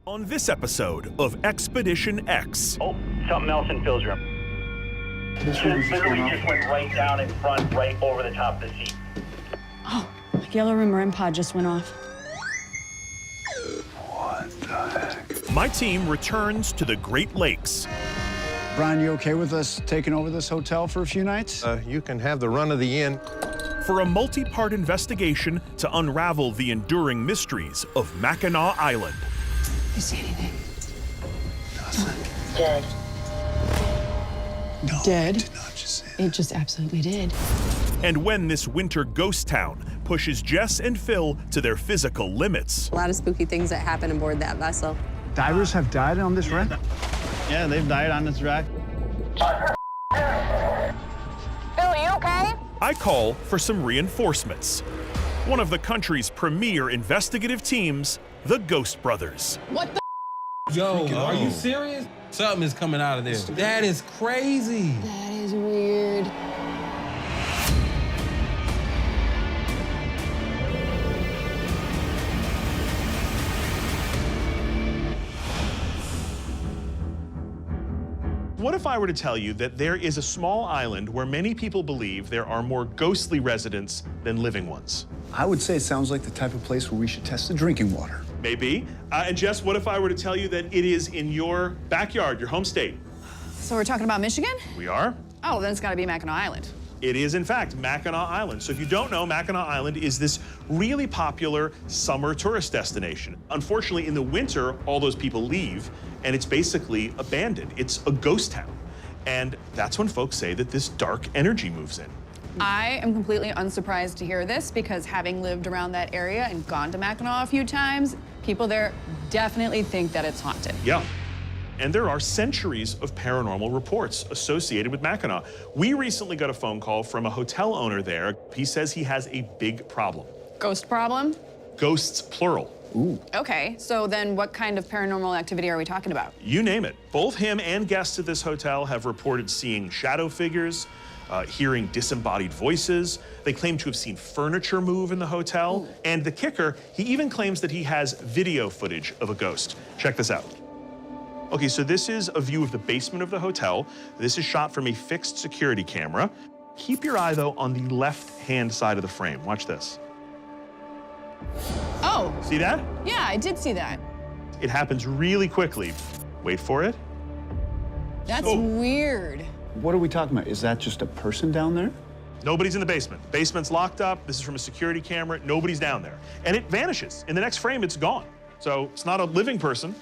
On this episode of Expedition X. Oh, something else in Phil's room. This Literally just went right down in front, right over the top of the seat. Oh, the yellow room REM pod just went off. What the heck? My team returns to the Great Lakes. Brian, you okay with us taking over this hotel for a few nights? You can have the run of the inn. For a multi-part investigation to unravel the enduring mysteries of Mackinac Island. You see anything? Dead. No, Dead? I did not just say that. It just absolutely did. And when this winter ghost town pushes Jess and Phil to their physical limits. A lot of spooky things that happen aboard that vessel. Divers have died on this wreck? Yeah, they've died on this wreck. Phil, you okay? I call for some reinforcements. One of the country's premier investigative teams, the Ghost Brothers. What the? Yo, are you serious? Something is coming out of there. That is crazy. That is weird. What if I were to tell you that there is a small island where many people believe there are more ghostly residents than living ones? I would say it sounds like the type of place where we should test the drinking water. Maybe. And Jess, what if I were to tell you that it is in your backyard, your home state? So we're talking about Michigan? We are. Oh, then it's got to be Mackinac Island. It is, in fact, Mackinac Island. So if you don't know, Mackinac Island is this really popular summer tourist destination. Unfortunately, in the winter, all those people leave, and it's basically abandoned. It's a ghost town. And that's when folks say that this dark energy moves in. I am completely unsurprised to hear this because having lived around that area and gone to Mackinac a few times, people there definitely think that it's haunted. Yeah. And there are centuries of paranormal reports associated with Mackinac. We recently got a phone call from a hotel owner there. He says he has a big problem. Ghost problem? Ghosts, plural. Ooh. Okay, so then what kind of paranormal activity are we talking about? You name it. Both him and guests at this hotel have reported seeing shadow figures, hearing disembodied voices. They claim to have seen furniture move in the hotel. Ooh. And the kicker, he even claims that he has video footage of a ghost. Check this out. Okay, so this is a view of the basement of the hotel. This is shot from a fixed security camera. Keep your eye, though, on the left-hand side of the frame. Watch this. Oh, See that? yeah, I did see that. It happens really quickly. Wait for it. That's Oh. weird. What are we talking about? Is that just a person down there? Nobody's in the basement. Basement's locked up. This is from a security camera. Nobody's down there. And it vanishes. In the next frame, it's gone. So it's not a living person.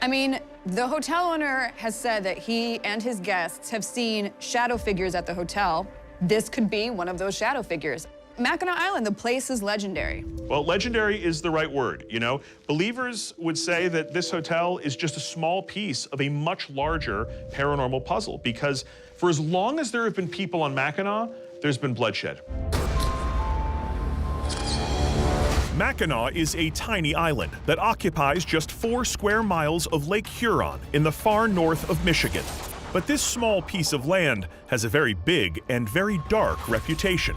I mean, the hotel owner has said that he and his guests have seen shadow figures at the hotel. This could be one of those shadow figures. Mackinac Island, the place is legendary. Well, legendary is the right word, you know? Believers would say that this hotel is just a small piece of a much larger paranormal puzzle because for as long as there have been people on Mackinac, there's been bloodshed. Mackinac is a tiny island that occupies just 4 square miles of Lake Huron in the far north of Michigan. But this small piece of land has a very big and very dark reputation.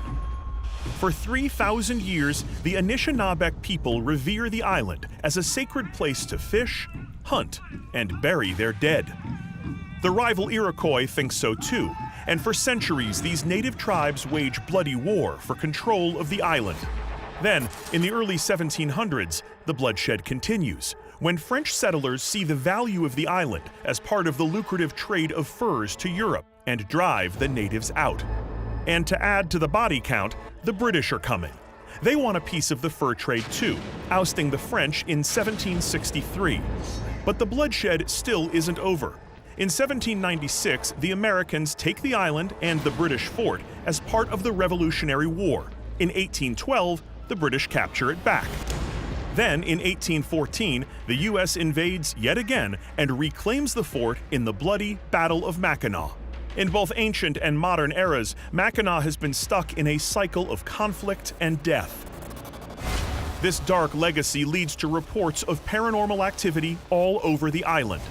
For 3,000 years, the Anishinaabe people revere the island as a sacred place to fish, hunt, and bury their dead. The rival Iroquois think so too, and for centuries these native tribes wage bloody war for control of the island. Then, in the early 1700s, the bloodshed continues, when French settlers see the value of the island as part of the lucrative trade of furs to Europe and drive the natives out. And to add to the body count, the British are coming. They want a piece of the fur trade too, ousting the French in 1763. But the bloodshed still isn't over. In 1796, the Americans take the island and the British fort as part of the Revolutionary War. In 1812, the British capture it back. Then, in 1814, the U.S. invades yet again and reclaims the fort in the bloody Battle of Mackinac. In both ancient and modern eras, Mackinac has been stuck in a cycle of conflict and death. This dark legacy leads to reports of paranormal activity all over the island.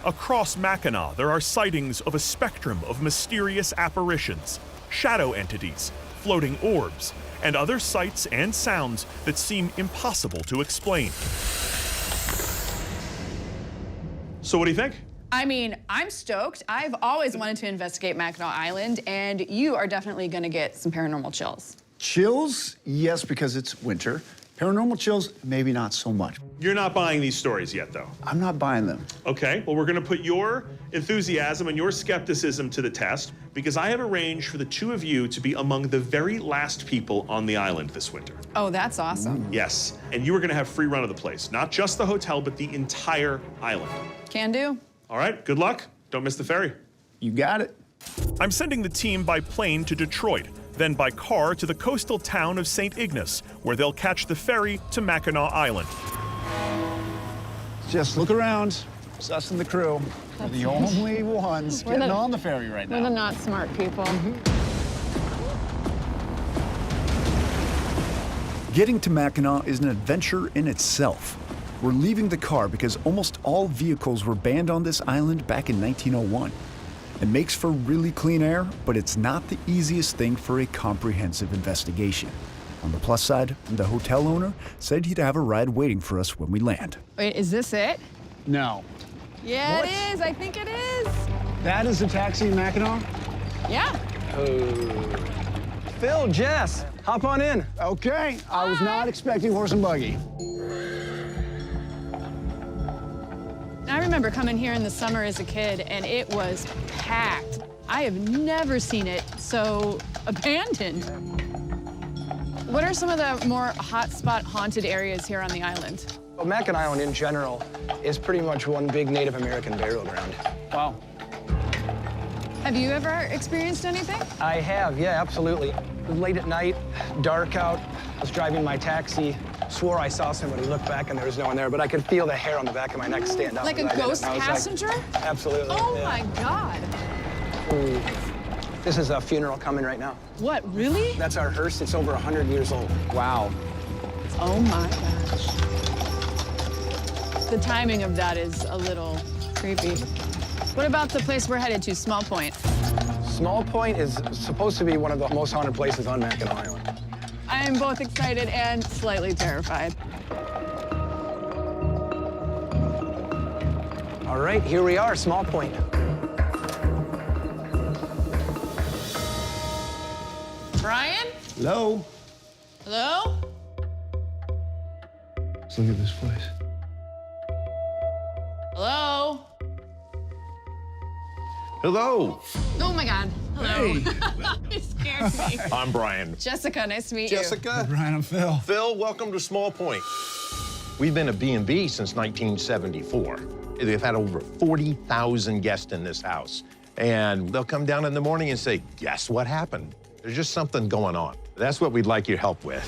Across Mackinac, there are sightings of a spectrum of mysterious apparitions, shadow entities, floating orbs, and other sights and sounds that seem impossible to explain. So what do you think? I mean, I'm stoked. I've always wanted to investigate Mackinac Island, and you are definitely gonna get some paranormal chills. Chills, yes, because it's winter. Paranormal chills, maybe not so much. You're not buying these stories yet, though. I'm not buying them. Okay, well, we're gonna put your enthusiasm and your skepticism to the test because I have arranged for the two of you to be among the very last people on the island this winter. Oh, that's awesome. Yes, and you are gonna have free run of the place. Not just the hotel, but the entire island. Can do. All right, good luck. Don't miss the ferry. You got it. I'm sending the team by plane to Detroit, then by car to the coastal town of St. Ignace, where they'll catch the ferry to Mackinac Island. Just look around. It's us and the crew. We're the only ones getting on the ferry right now. We're the not smart people. Getting to Mackinac is an adventure in itself. We're leaving the car because almost all vehicles were banned on this island back in 1901. It makes for really clean air, but it's not the easiest thing for a comprehensive investigation. On the plus side, the hotel owner said he'd have a ride waiting for us when we land. Wait, is this it? No. Yeah, What? it is. I think it is. That is the taxi in Mackinac? Yeah. Phil, Jess, hop on in. Okay, I was not expecting horse and buggy. I remember coming here in the summer as a kid, and it was packed. I have never seen it so abandoned. What are some of the more hotspot haunted areas here on the island? Well, Mackinac Island in general is pretty much one big Native American burial ground. Wow. Have you ever experienced anything? I have, yeah, absolutely. It was late at night, dark out. I was driving my taxi, swore I saw somebody, looked back and there was no one there, but I could feel the hair on the back of my neck stand up. Like a ghost passenger? Like, absolutely. Oh yeah. my God. Ooh. This is a funeral coming right now. What, really? That's our hearse. It's over 100 years old. Wow. Oh my gosh. The timing of that is a little creepy. What about the place we're headed to, Small Point? Small Point is supposed to be one of the most haunted places on Mackinac Island. I am both excited and slightly terrified. All right, here we are, Small Point. Brian? Hello? Hello? Let's look at this place. Hello? Hello. Oh my God. Hello. It scared me. I'm Brian. Jessica, nice to meet you. Jessica. Brian, I'm Phil. Phil, welcome to Small Point. We've been a B&B since 1974. They've had over 40,000 guests in this house. And they'll come down in the morning and say, guess what happened? There's just something going on. That's what we'd like your help with.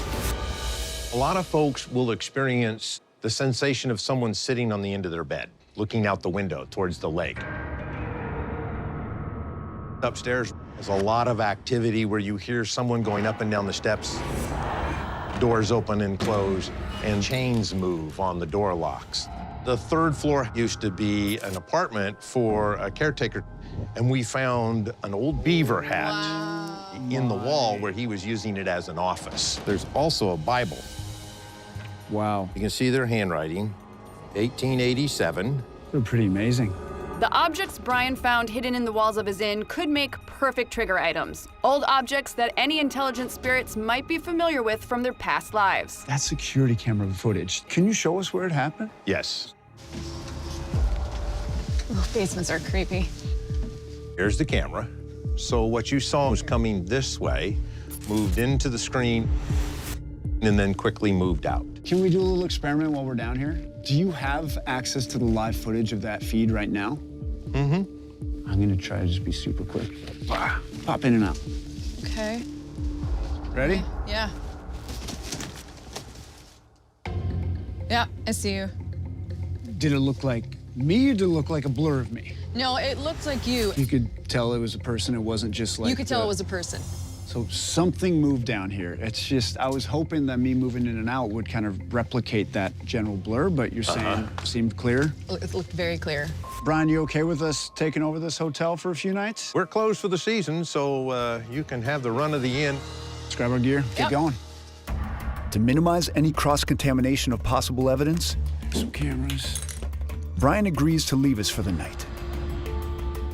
A lot of folks will experience the sensation of someone sitting on the end of their bed, looking out the window towards the lake. Upstairs, there's a lot of activity where you hear someone going up and down the steps, doors open and close, and chains move on the door locks. The third floor used to be an apartment for a caretaker, and we found an old beaver hat in the wall where he was using it as an office. There's also a Bible. Wow. You can see their handwriting, 1887. They're pretty amazing. The objects Brian found hidden in the walls of his inn could make perfect trigger items. Old objects that any intelligent spirits might be familiar with from their past lives. That's security camera footage. Can you show us where it happened? Yes. Oh, basements are creepy. Here's the camera. So what you saw was coming this way, moved into the screen, and then quickly moved out. Can we do a little experiment while we're down here? Do you have access to the live footage of that feed right now? Mm-hmm. I'm gonna try to just be super quick. Pop in and out. Okay. Ready? Yeah. Yeah, I see you. Did it look like me or did it look like a blur of me? No, it looked like you. You could tell it was a person. It wasn't just like You could tell it was a person. So something moved down here. It's just, I was hoping that me moving in and out would kind of replicate that general blur, but you're saying seemed clear? It looked very clear. Brian, you okay with us taking over this hotel for a few nights? We're closed for the season, so you can have the run of the inn. Let's grab our gear, get going. To minimize any cross-contamination of possible evidence, some cameras. Brian agrees to leave us for the night.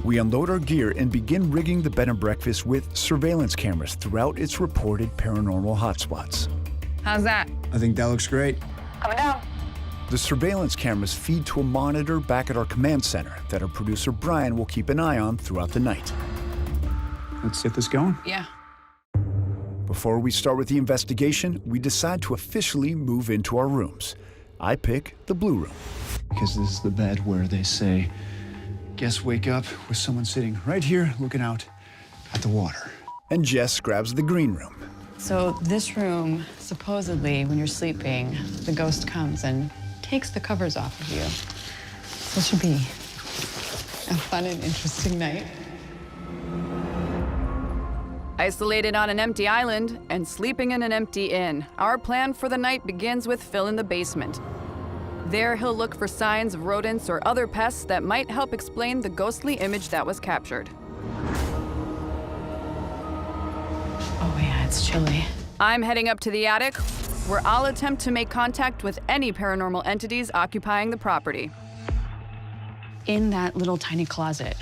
We unload our gear and begin rigging the bed and breakfast with surveillance cameras throughout its reported paranormal hotspots. How's that? I think that looks great. Coming down. The surveillance cameras feed to a monitor back at our command center that our producer Brian will keep an eye on throughout the night. Let's get this going. Yeah. Before we start with the investigation, we decide to officially move into our rooms. I pick the blue room. Because this is the bed where they say, guests wake up with someone sitting right here looking out at the water. And Jess grabs the green room. So this room, supposedly, when you're sleeping, the ghost comes and takes the covers off of you. This should be a fun and interesting night. Isolated on an empty island and sleeping in an empty inn, our plan for the night begins with Phil in the basement. There, he'll look for signs of rodents or other pests that might help explain the ghostly image that was captured. Oh yeah, it's chilly. I'm heading up to the attic, where I'll attempt to make contact with any paranormal entities occupying the property. In that little tiny closet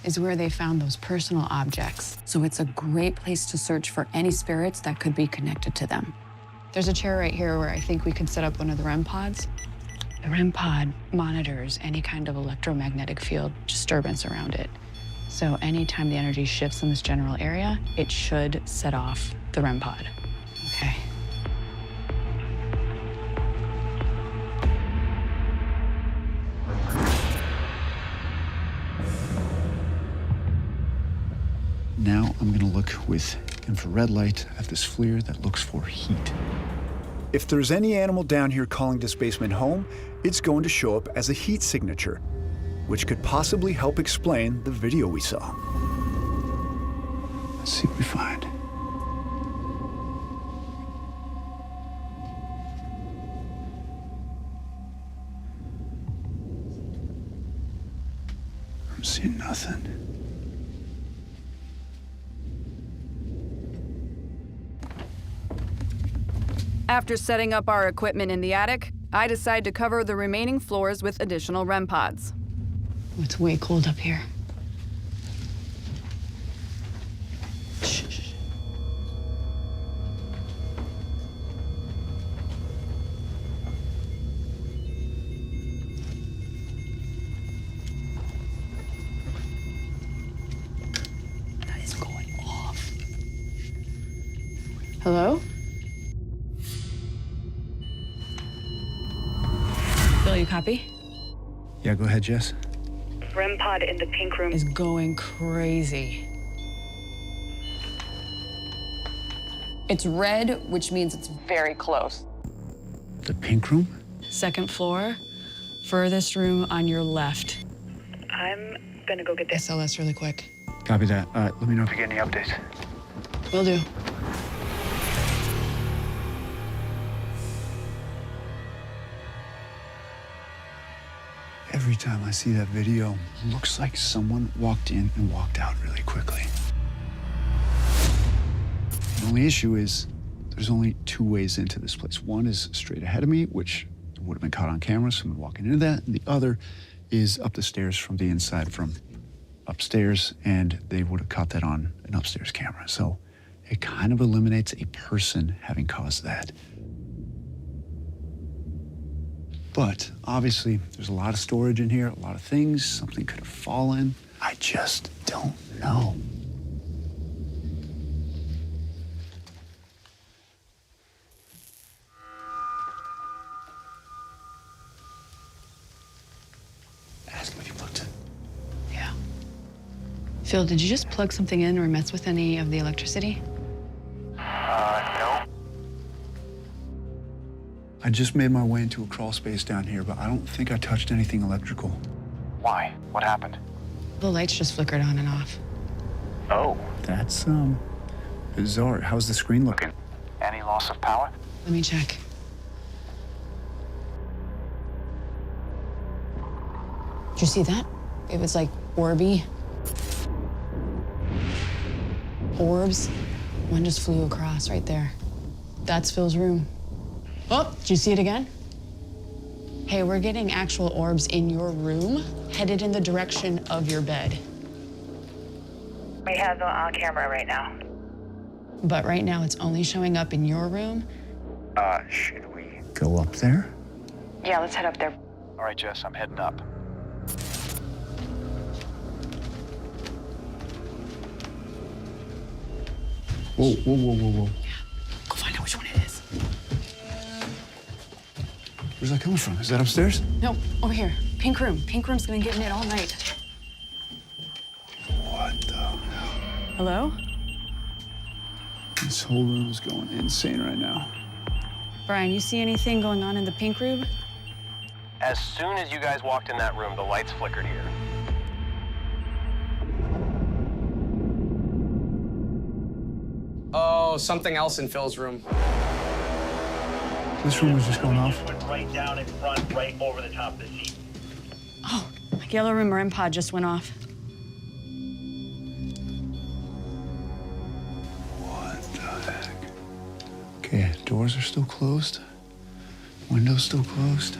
is where they found those personal objects. So it's a great place to search for any spirits that could be connected to them. There's a chair right here where I think we could set up one of the REM pods. The REM pod monitors any kind of electromagnetic field disturbance around it. So anytime the energy shifts in this general area, it should set off the REM pod. Okay. Now I'm gonna look with infrared light at this FLIR that looks for heat. If there's any animal down here calling this basement home, it's going to show up as a heat signature, which could possibly help explain the video we saw. Let's see what we find. I'm seeing nothing. After setting up our equipment in the attic, I decide to cover the remaining floors with additional REM pods. It's way cold up here. That is going off. Hello? Phil, you copy? Yeah, go ahead, Jess. REM pod in the pink room is going crazy. It's red, which means it's very close. The pink room? Second floor, furthest room on your left. I'm gonna go get this. SLS really quick. Copy that. Let me know if you get any updates. Will do. Every time I see that video, it looks like someone walked in and walked out really quickly. The only issue is there's only two ways into this place. One is straight ahead of me, which would have been caught on camera, someone walking into that. And the other is up the stairs from the inside from upstairs, and they would have caught that on an upstairs camera. So it kind of eliminates a person having caused that. But obviously, there's a lot of storage in here, a lot of things. Something could have fallen. I just don't know. Ask him if he looked. Yeah. Phil, did you just plug something in or mess with any of the electricity? No. I just made my way into a crawl space down here, but I don't think I touched anything electrical. Why? What happened? The lights just flickered on and off. Oh. That's, bizarre. How's the screen looking? Any loss of power? Let me check. Did you see that? It was like orby. Orbs. One just flew across right there. That's Phil's room. Oh, did you see it again? Hey, we're getting actual orbs in your room, headed in the direction of your bed. We have them on camera right now. But right now, it's only showing up in your room. Should we? Go up there? Yeah, let's head up there. All right, Jess, I'm heading up. Whoa, whoa, whoa, whoa, whoa. Go find out which one it is. Where's that coming from? Is that upstairs? No, over here. Pink room. Pink room's gonna get in it all night. What the hell? Hello? This whole room is going insane right now. Brian, you see anything going on in the pink room? As soon as you guys walked in that room, the lights flickered here. Oh, something else in Phil's room. This room was just going off. Went right down in front, right over the top of the seat. Oh, my yellow room REM pod just went off. What the heck? Okay, doors are still closed. Windows still closed.